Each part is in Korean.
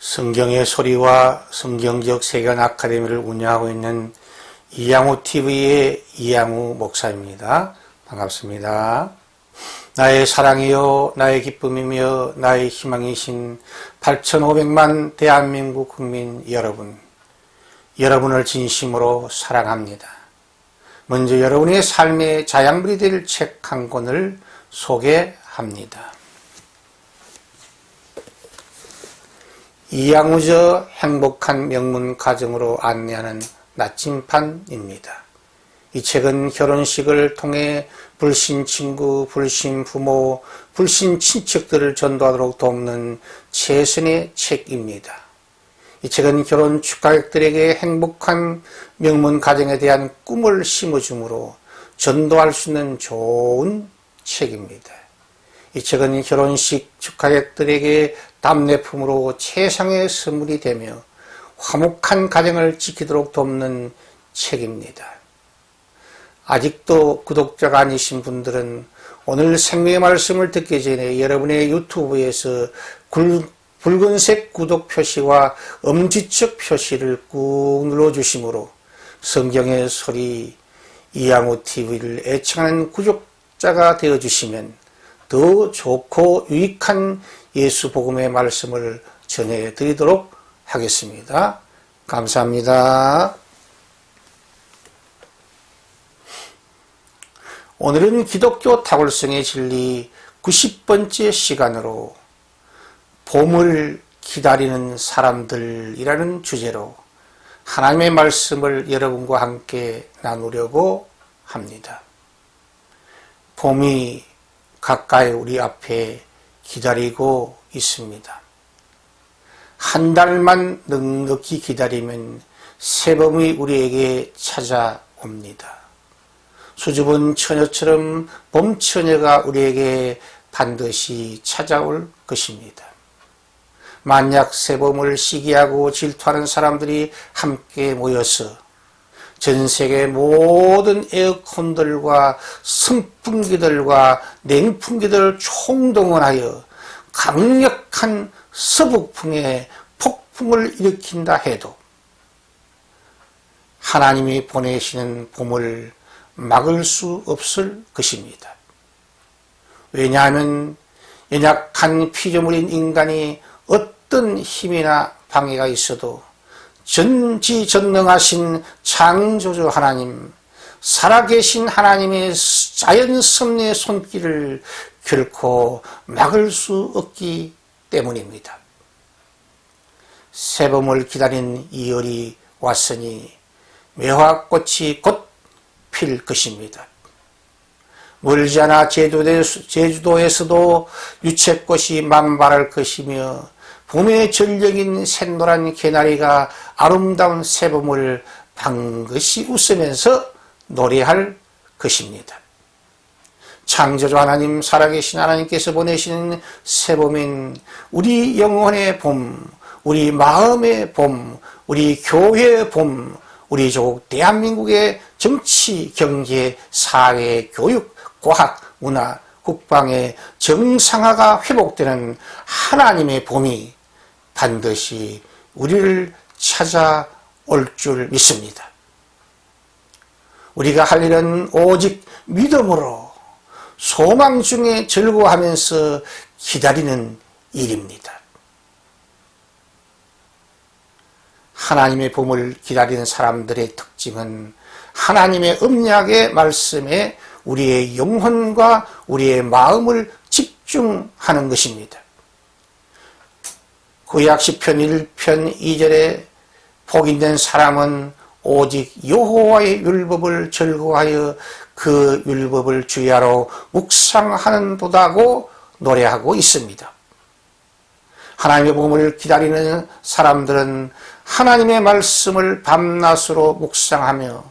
성경의 소리와 성경적 세계관 아카데미를 운영하고 있는 이양우 TV의 이양우 목사입니다. 반갑습니다. 나의 사랑이요 나의 기쁨이며 나의 희망이신 8,500만 대한민국 국민 여러분, 여러분을 진심으로 사랑합니다. 먼저 여러분의 삶의 자양분이 될 책 한 권을 소개합니다. 이양우저 행복한 명문 가정으로 안내하는 나침판입니다. 이 책은 결혼식을 통해 불신 친구, 불신 부모, 불신 친척들을 전도하도록 돕는 최선의 책입니다. 이 책은 결혼 축하객들에게 행복한 명문 가정에 대한 꿈을 심어주므로 전도할 수 있는 좋은 책입니다. 이 책은 결혼식 축하객들에게 답례품으로 최상의 선물이 되며 화목한 가정을 지키도록 돕는 책입니다. 아직도 구독자가 아니신 분들은 오늘 생명의 말씀을 듣기 전에 여러분의 유튜브에서 붉은색 구독 표시와 엄지척 표시를 꾹 눌러주심으로 성경의 소리 이양우 TV를 애청하는 구독자가 되어주시면 더 좋고 유익한 예수 복음의 말씀을 전해드리도록 하겠습니다. 감사합니다. 오늘은 기독교 탁월성의 진리 90번째 시간으로 봄을 기다리는 사람들이라는 주제로 하나님의 말씀을 여러분과 함께 나누려고 합니다. 봄이 가까이 우리 앞에 기다리고 있습니다. 한 달만 넉넉히 기다리면 새봄이 우리에게 찾아옵니다. 수줍은 처녀처럼 봄처녀가 우리에게 반드시 찾아올 것입니다. 만약 새봄을 시기하고 질투하는 사람들이 함께 모여서 전 세계 모든 에어컨들과 선풍기들과 냉풍기들을 총동원하여 강력한 서북풍의 폭풍을 일으킨다 해도 하나님이 보내시는 봄을 막을 수 없을 것입니다. 왜냐하면 연약한 피조물인 인간이 어떤 힘이나 방해가 있어도 전지전능하신 창조주 하나님, 살아계신 하나님의 자연섭리의 손길을 결코 막을 수 없기 때문입니다. 새봄을 기다린 이열이 왔으니 매화꽃이 곧 필 것입니다. 멀지 않아 제주도에서도 유채꽃이 만발할 것이며 봄의 전령인 샛노란 개나리가 아름다운 새봄을 방긋이 웃으면서 노래할 것입니다. 창조주 하나님, 살아계신 하나님께서 보내시는 새봄인 우리 영혼의 봄, 우리 마음의 봄, 우리 교회의 봄, 우리 조국 대한민국의 정치, 경제, 사회, 교육, 과학, 문화, 국방의 정상화가 회복되는 하나님의 봄이 반드시 우리를 찾아올 줄 믿습니다. 우리가 할 일은 오직 믿음으로 소망 중에 즐거워하면서 기다리는 일입니다. 하나님의 봄을 기다리는 사람들의 특징은 하나님의 언약의 말씀에 우리의 영혼과 우리의 마음을 집중하는 것입니다. 구약 시편 1편 2절에 복인된 사람은 오직 여호와의 율법을 즐거워하여 그 율법을 주야로 묵상하는도다고 노래하고 있습니다. 하나님의 봄을 기다리는 사람들은 하나님의 말씀을 밤낮으로 묵상하며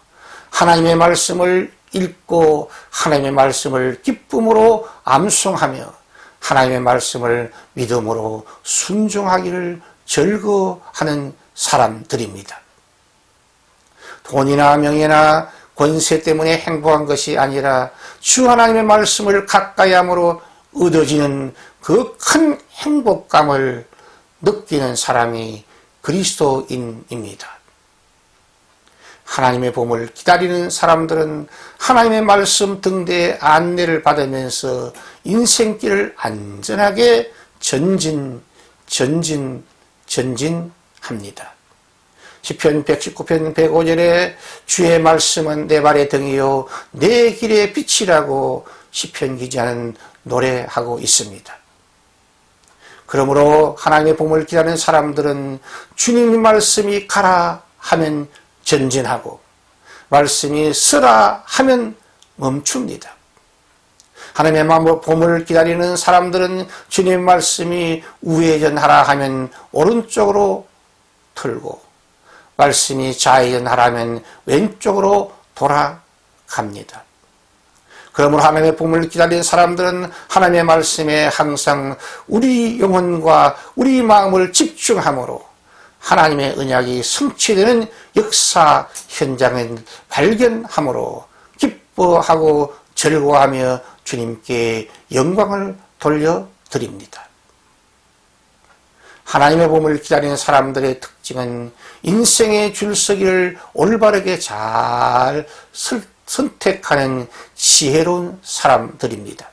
하나님의 말씀을 읽고 하나님의 말씀을 기쁨으로 암송하며 하나님의 말씀을 믿음으로 순종하기를 즐거워하는 사람들입니다. 돈이나 명예나 권세 때문에 행복한 것이 아니라 주 하나님의 말씀을 가까이 함으로 얻어지는 그 큰 행복감을 느끼는 사람이 그리스도인입니다. 하나님의 봄을 기다리는 사람들은 하나님의 말씀 등대의 안내를 받으면서 인생길을 안전하게 전진합니다. 시편 119편 105절에 주의 말씀은 내 발의 등이요 내 길의 빛이라고 시편 기자는 노래하고 있습니다. 그러므로 하나님의 봄을 기다리는 사람들은 주님의 말씀이 가라 하면 전진하고 말씀이 서라 하면 멈춥니다. 하나님의 봄을 기다리는 사람들은 주님의 말씀이 우회전하라 하면 오른쪽으로 틀고 말씀이 좌회전하라면 왼쪽으로 돌아갑니다. 그러므로 하나님의 봄을 기다리는 사람들은 하나님의 말씀에 항상 우리 영혼과 우리 마음을 집중함으로 하나님의 언약이 성취되는 역사 현장을 발견함으로 기뻐하고 즐거워하며 주님께 영광을 돌려드립니다. 하나님의 봄을 기다리는 사람들의 특징은 인생의 줄서기를 올바르게 잘 선택하는 지혜로운 사람들입니다.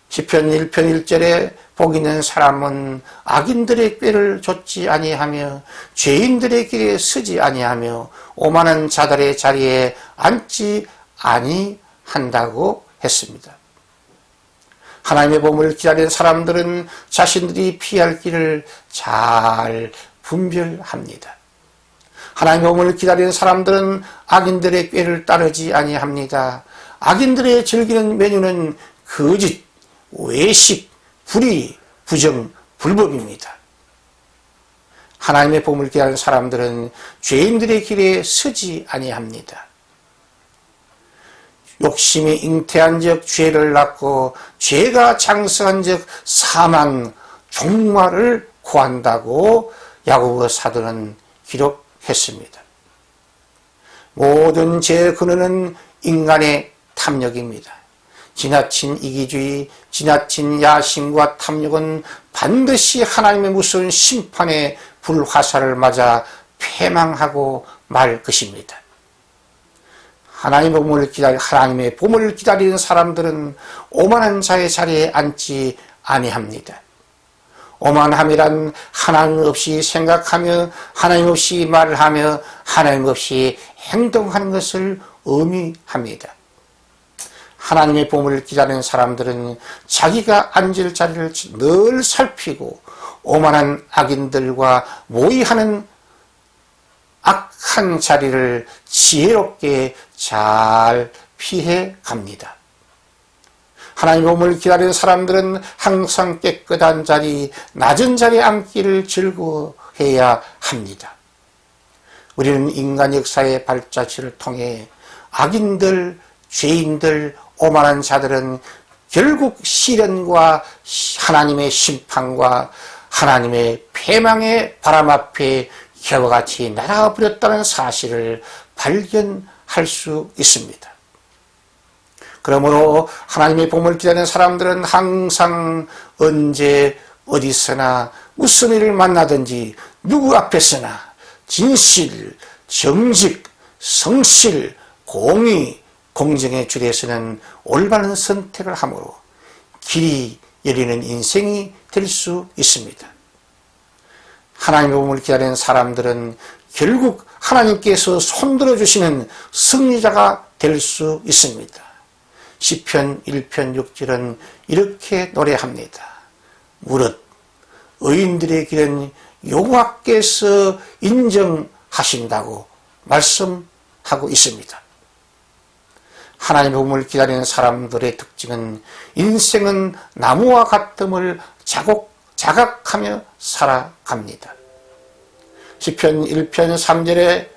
시편 1편 1절에 복 있는 사람은 악인들의 꾀를 좇지 아니하며 죄인들의 길에 서지 아니하며 오만한 자들의 자리에 앉지 아니한다고 했습니다. 하나님의 봄을 기다리는 사람들은 자신들이 피할 길을 잘 분별합니다. 하나님의 봄을 기다리는 사람들은 악인들의 꾀를 따르지 아니합니다. 악인들의 즐기는 메뉴는 거짓, 외식, 불의, 부정, 불법입니다. 하나님의 봄을 기다리는 사람들은 죄인들의 길에 서지 아니합니다. 욕심이 잉태한 적 죄를 낳고 죄가 장성한 적 사망, 종말을 구한다고 야고보 사도는 기록했습니다. 모든 죄의 근원은 인간의 탐욕입니다. 지나친 이기주의, 지나친 야심과 탐욕은 반드시 하나님의 무서운 심판의 불화살을 맞아 패망하고 말 것입니다. 하나님의 봄을 기다리는 사람들은 오만한 자의 자리에 앉지 아니합니다. 오만함이란 하나님 없이 생각하며 하나님 없이 말을 하며 하나님 없이 행동하는 것을 의미합니다. 하나님의 봄을 기다리는 사람들은 자기가 앉을 자리를 늘 살피고 오만한 악인들과 모의하는 악한 자리를 지혜롭게 잘 피해 갑니다. 하나님의 봄을 기다리는 사람들은 항상 깨끗한 자리, 낮은 자리에 앉기를 즐거워해야 합니다. 우리는 인간 역사의 발자취를 통해 악인들, 죄인들, 오만한 자들은 결국 시련과 하나님의 심판과 하나님의 패망의 바람 앞에 겨와 같이 날아버렸다는 사실을 발견할 수 있습니다. 그러므로 하나님의 봄을 기다리는 사람들은 항상 언제 어디서나 무슨 일을 만나든지 누구 앞에서나 진실, 정직, 성실, 공의, 공정의 줄에서는 올바른 선택을 함으로 길이 열리는 인생이 될 수 있습니다. 하나님의 봄을 기다리는 사람들은 결국 하나님께서 손들어 주시는 승리자가 될 수 있습니다. 시편 1편 6절은 이렇게 노래합니다. 무릇 의인들의 길은 여호와께서 인정하신다고 말씀하고 있습니다. 하나님의 봄을 기다리는 사람들의 특징은 인생은 나무와 같음을 자각하며 살아갑니다. 시편 1편 3절에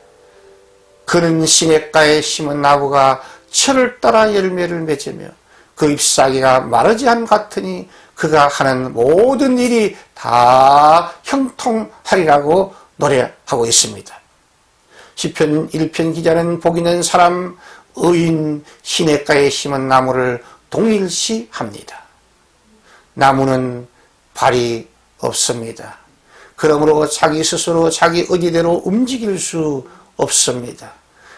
그는 시냇가에 심은 나무가 철을 따라 열매를 맺으며 그 잎사귀가 마르지 않 같으니 그가 하는 모든 일이 다 형통하리라고 노래하고 있습니다. 시편 1편 기자는 복 있는 사람, 의인, 시냇가에 심은 나무를 동일시합니다. 나무는 발이 없습니다. 그러므로 자기 스스로 자기 의지대로 움직일 수 없습니다.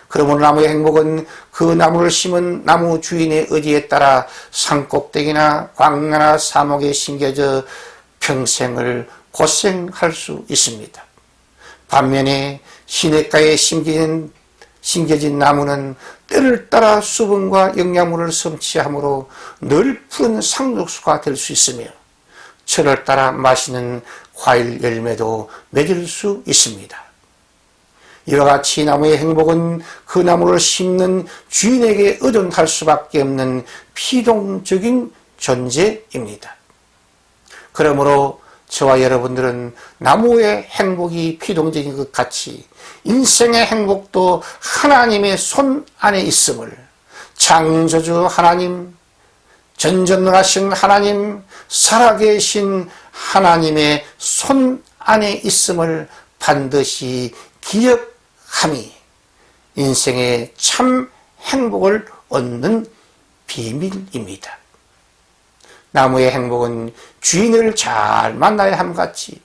그러므로 나무의 행복은 그 나무를 심은 나무 주인의 의지에 따라 산꼭대기나 광야나 사목에 심겨져 평생을 고생할 수 있습니다. 반면에 시냇가에 심겨진 나무는 때를 따라 수분과 영양분을 섭취하므로 늘 푸른 상록수가 될 수 있으며 철을 따라 맛있는 과일 열매도 맺을 수 있습니다. 이와 같이 나무의 행복은 그 나무를 심는 주인에게 의존할 수밖에 없는 피동적인 존재입니다. 그러므로 저와 여러분들은 나무의 행복이 피동적인 것 같이 인생의 행복도 하나님의 손 안에 있음을, 창조주 하나님, 전전능하신 하나님, 살아계신 하나님의 손 안에 있음을 반드시 기억함이 인생의 참 행복을 얻는 비밀입니다. 나무의 행복은 주인을 잘 만나야 함같이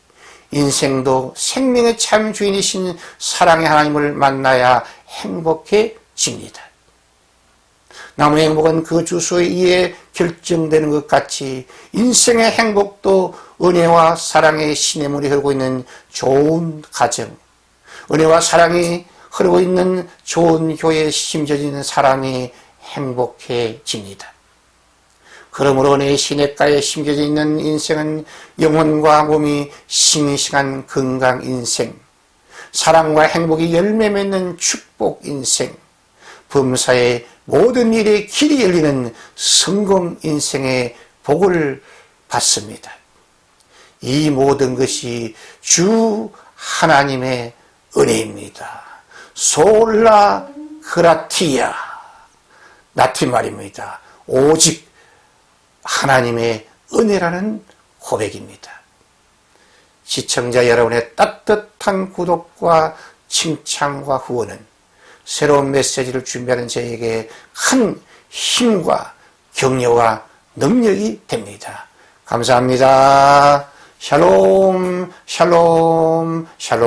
인생도 생명의 참 주인이신 사랑의 하나님을 만나야 행복해집니다. 나무의 행복은 그 주소에 의해 결정되는 것 같이 인생의 행복도 은혜와 사랑의 시냇물이 흐르고 있는 좋은 가정, 은혜와 사랑이 흐르고 있는 좋은 교회에 심겨지는 사람이 행복해집니다. 그러므로 은혜의 시냇가에 심겨져 있는 인생은 영혼과 몸이 싱싱한 건강 인생, 사랑과 행복이 열매 맺는 축복 인생, 범사의 모든 일에 길이 열리는 성공 인생의 복을 받습니다. 이 모든 것이 주 하나님의 은혜입니다. 솔라 그라티아, 라틴 말입니다. 오직 하나님의 은혜라는 고백입니다. 시청자 여러분의 따뜻한 구독과 칭찬과 후원은 새로운 메시지를 준비하는 저에게 큰 힘과 격려와 능력이 됩니다. 감사합니다. 샬롬, 샬롬, 샬롬.